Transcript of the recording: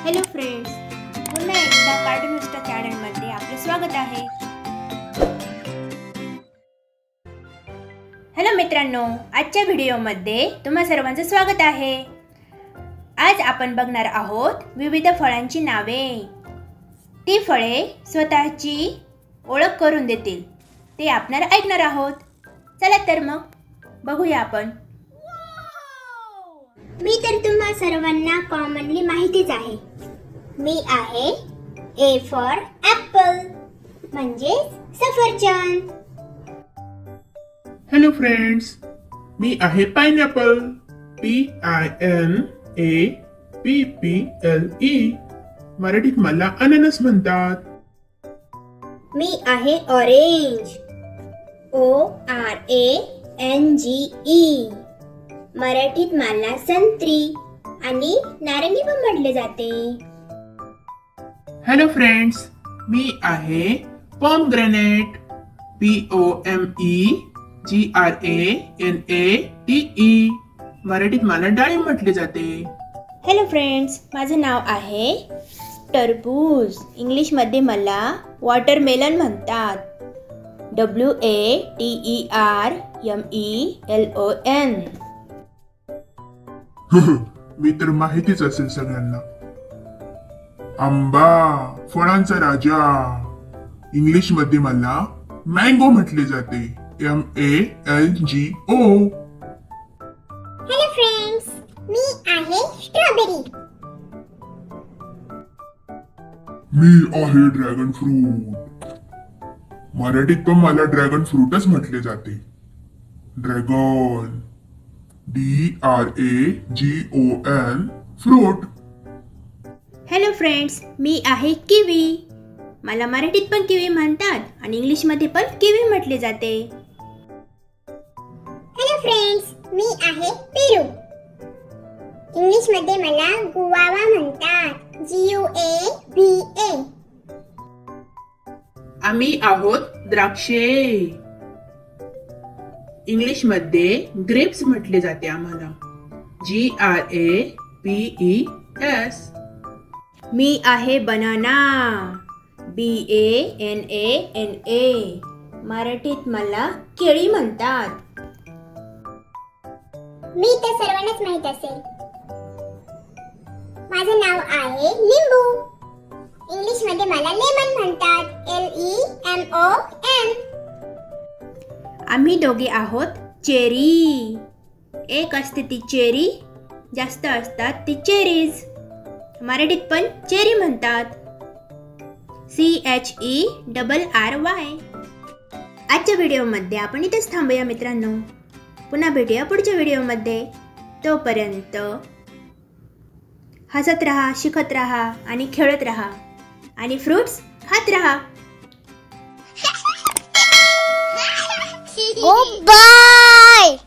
Hello friends, पुन्हा एकदा कार्टूनिस्टा चॅनलमध्ये आपले स्वागत आहे। हॅलो मित्रांनो, आजच्या व्हिडिओमध्ये तुम्हा सर्वांचे स्वागत आहे। आज आपण बघणार आहोत विविध फळांची नावे। ती फळे स्वतःची ओळख करून देतील ते आपण ऐकणार आहोत। चला तर मग बघूया आपण। मी तर तुम्हा सर्वांना कॉमनली माहितीच आहे। मी आहे A for apple म्हणजे सफरचंद। हॅलो फ्रेंड्स, मी आहे पाइनएपल PINAPPLE। मराठीत मला अननस म्हणतात। मी आहे ऑरेंज ORANGE। मराठीत मला संत्री आणि नारंगी पण म्हटले जाते। हॅलो फ्रेंड्स, मी आहे पोमग्रेनेट POMEGRANATE। मराठीत मला डाळिंब म्हटले जाते। हॅलो फ्रेंड्स, माझे नाव आहे टरबूज। इंग्लिशमध्ये मला वॉटरमेलन म्हणतात WATERMELON। मी तर माहितीच असेल सगळ्यांना। आंबा फळांचा राजा। इंग्लिश मध्ये मला मँगो म्हटले जाते MANGO। हॅलो फ्रेंड्स, मी आहे स्ट्रॉबेरी। मी आहे ड्रॅगन फ्रूट। मराठीत पण मला ड्रॅगन फ्रूटच म्हटले जाते। Dragon DRAGON fruit. Hello friends, मी आहे किवी। मला मराठीत पण किवी म्हणतात आणि इंग्लिशमध्ये पण किवी म्हटले जाते। हॅलो फ्रेंड्स, मी आहे पेरू। इंग्लिश मध्ये मला गुआवा म्हणतात GUAVA। आम्ही आहोत द्राक्षे। इंग्लिश मध्ये ग्रेप्स म्हटले जाते आम्हाला GRAPES। मी आहे बनाना BANANA। मराठीत मला केळी म्हणतात। मी तर सर्वांनाच माहित असेल, माझे नाव आहे लिंबू। इंग्लिश मध्ये मला लेमन म्हणतात LEMON। आम्ही दोघे आहोत चेरी। एक असते ती चेरी, जास्त असतात ती चेरीज। मराठीत पण चेरी म्हणतात CHERRY। आजच्या व्हिडिओमध्ये आपण इथेच थांबूया मित्रांनो। पुन्हा भेटूया पुढच्या व्हिडिओमध्ये। तोपर्यंत हसत राहा, शिकत राहा आणि खेळत राहा आणि फ्रूट्स खात राहा। Goodbye.